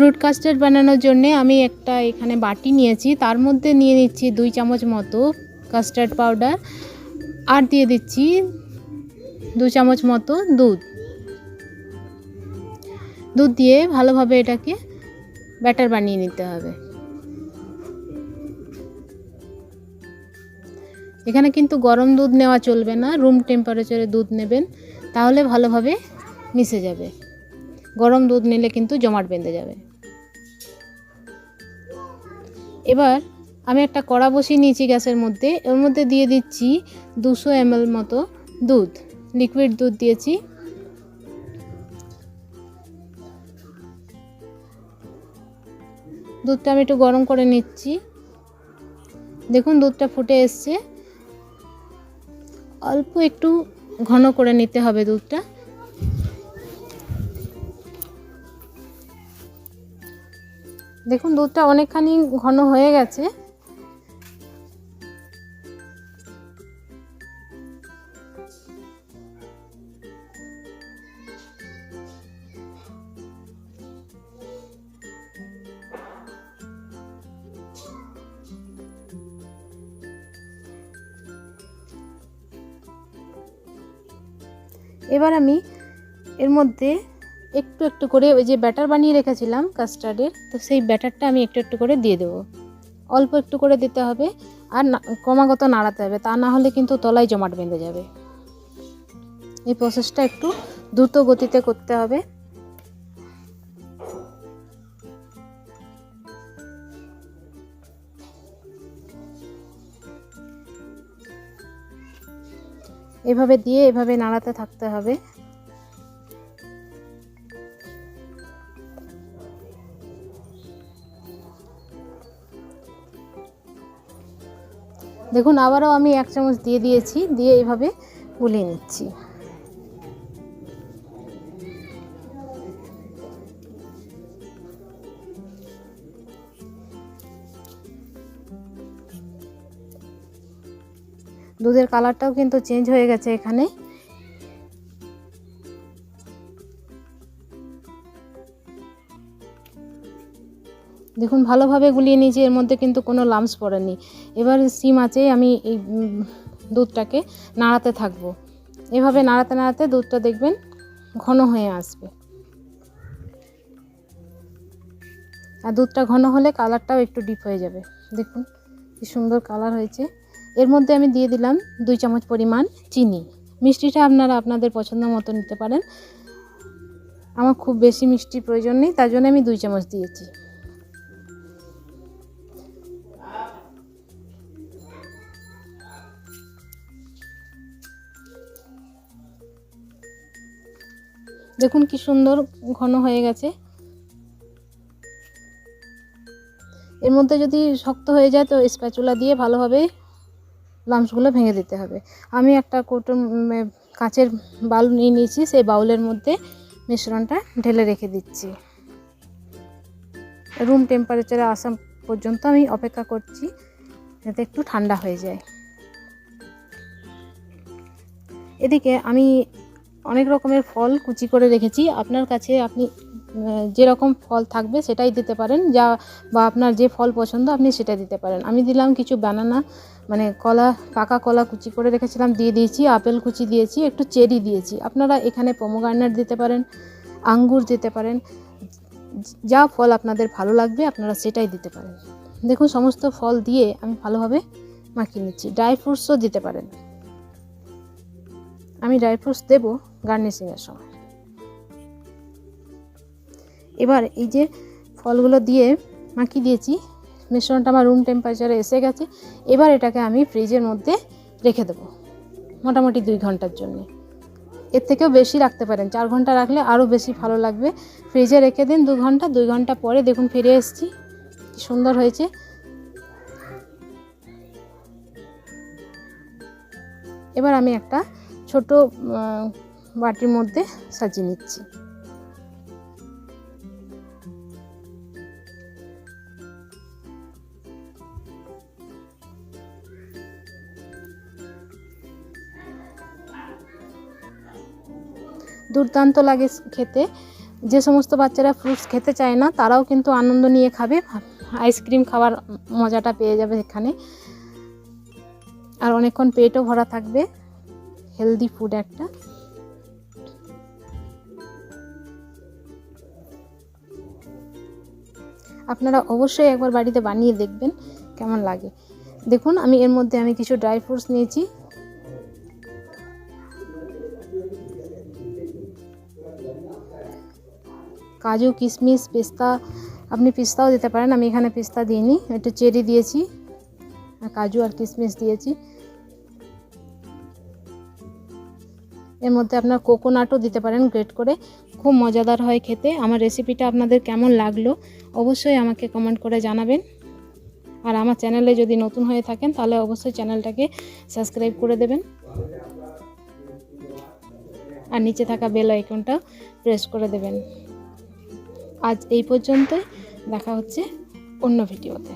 Fruit custard বানানোর জন্য আমি একটা এখানে বাটি নিয়েছি, তার মধ্যে নিয়ে নিচ্ছি 2 চামচ মতো কাস্টার্ড পাউডার, আর দিয়ে দিচ্ছি 2 চামচ মতো দুধ দিয়ে ভালোভাবে এটাকে ব্যাটার বানিয়ে নিতে হবে। এখানে কিন্তু গরম দুধ নেওয়া চলবে না, রুম টেম্পারেচারে দুধ নেবেন, তাহলে ভালোভাবে মিশে যাবে। গরম দুধ নিলে কিন্তু জমাট বেঁধে যাবে। এবার আমি একটা কড়া বসিয়ে নিয়েছি গ্যাসের মধ্যে, এর মধ্যে দিয়ে দিচ্ছি 200 ml মতো দুধ, লিকুইড দুধ দিয়েছি। দুধটা আমি একটু গরম করে নিচ্ছি। দেখুন দুধটা ফুটে এসছে, অল্প একটু ঘন করে নিতে হবে দুধটা। দেখুন দুধটা অনেকখানি ঘন হয়ে গেছে। এবার আমি এর মধ্যে একটু একটু করে ওই যে ব্যাটার বানিয়ে রেখেছিলাম কাস্টার্ডের, তো সেই ব্যাটারটা আমি একটু একটু করে দিয়ে দেবো। অল্প একটু করে দিতে হবে, আর ক্রমাগত নাড়াতে হবে, তা না হলে কিন্তু তলায় জমাট বেঁধে যাবে। এই প্রসেসটা একটু দ্রুত গতিতে করতে হবে। এভাবে দিয়ে এভাবে নাড়াতে থাকতে হবে। দেখুন আবারও আমি 1 চামচ দিয়ে দিয়েছি, দিয়ে এভাবে গুলিয়ে নিচ্ছি। দুধের কালারটাও কিন্তু চেঞ্জ হয়ে গেছে এখানে। দেখুন ভালোভাবে গুলিয়ে নিয়েছি, এর মধ্যে কিন্তু কোনো লাম্পস পড়েনি। এবার সিম আঁচে আমি এই দুধটাকে নাড়াতে থাকবো। এভাবে নাড়াতে নাড়াতে দুধটা দেখবেন ঘন হয়ে আসবে। আর দুধটা ঘন হলে কালারটাও একটু ডিপ হয়ে যাবে। দেখুন কি সুন্দর কালার হয়েছে। এর মধ্যে আমি দিয়ে দিলাম 2 চামচ পরিমাণ চিনি। মিষ্টিটা আপনারা আপনাদের পছন্দ মতো নিতে পারেন। আমার খুব বেশি মিষ্টি প্রয়োজন নেই, তার জন্য আমি 2 চামচ দিয়েছি। দেখুন কি সুন্দর ঘন হয়ে গেছে। এর মধ্যে যদি শক্ত হয়ে যায় তো স্প্যাচুলা দিয়ে ভালোভাবে লাম্পসগুলো ভেঙে দিতে হবে। আমি একটা কাঁচের বাউল নিয়ে নিয়েছি, সেই বাউলের মধ্যে মিশ্রণটা ঢেলে রেখে দিচ্ছি। রুম টেম্পারেচারে আসা পর্যন্ত আমি অপেক্ষা করছি, যাতে একটু ঠান্ডা হয়ে যায়। এদিকে আমি অনেক রকমের ফল কুচি করে রেখেছি। আপনার কাছে আপনি যেরকম ফল থাকবে সেটাই দিতে পারেন, বা আপনার যে ফল পছন্দ আপনি সেটা দিতে পারেন। আমি দিলাম কিছু বানানা, মানে কলা, পাকা কলা কুচি করে রেখেছিলাম দিয়ে দিয়েছি, আপেল কুচি দিয়েছি, একটু চেরি দিয়েছি। আপনারা এখানে পমোগ্রানেট দিতে পারেন, আঙ্গুর দিতে পারেন, যা ফল আপনাদের ভালো লাগবে আপনারা সেটাই দিতে পারেন। দেখুন সমস্ত ফল দিয়ে আমি ভালোভাবে মাখিয়ে নিচ্ছি। ড্রাই ফ্রুটসও দিতে পারেন, আমি ড্রাই ফ্রুটস দেবো গার্নিশিংয়ের সময়। এবার এই যে ফলগুলো দিয়ে মাখিয়ে দিয়েছি, মিশ্রণটা আমার রুম টেম্পারেচারে এসে গেছে। এবার এটাকে আমি ফ্রিজের মধ্যে রেখে দেবো মোটামুটি 2 ঘন্টার জন্য। এর থেকেও বেশি রাখতে পারেন, 4 ঘন্টা রাখলে আরও বেশি ভালো লাগবে। ফ্রিজে রেখে দিন 2 ঘন্টা। 2 ঘন্টা পরে দেখুন ফিরে এসেছি, কি সুন্দর হয়েছে। এবার আমি একটা ছোট বাটির মধ্যে সাজিয়ে নিচ্ছি। দুর্দান্ত লাগে খেতে। যে সমস্ত বাচ্চারা ফ্রুটস খেতে চায় না তারাও কিন্তু আনন্দ নিয়ে খাবে, আইসক্রিম খাওয়ার মজাটা পেয়ে যাবে এখানে। আর অনেকক্ষণ পেটও ভরা থাকবে, হেলদি ফুড একটা। আপনারা অবশ্যই একবার বাড়িতে বানিয়ে দেখবেন কেমন লাগে। দেখুন আমি এর মধ্যে কিছু ড্রাই ফ্রুটস নিয়েছি। কাজু, কিশমিশ, পেস্তা, আপনি পিস্তাও দিতে পারেন, আমি এখানে পিস্তা দিইনি, একটু চেরি দিয়েছি, কাজু আর কিশমিশ দিয়েছি। এর মধ্যে আপনার কোকোনাটও দিতে পারেন গ্রেট করে, খুব মজাদার হয় খেতে। আমার রেসিপিটা আপনাদের কেমন লাগলো অবশ্যই আমাকে কমেন্ট করে জানাবেন। আর আমার চ্যানেলে যদি নতুন হয়ে থাকেন তাহলে অবশ্যই চ্যানেলটাকে সাবস্ক্রাইব করে দেবেন, আর নিচে থাকা বেল আইকনটা প্রেস করে দেবেন। আজ এই পর্যন্তই, দেখা হচ্ছে অন্য ভিডিওতে।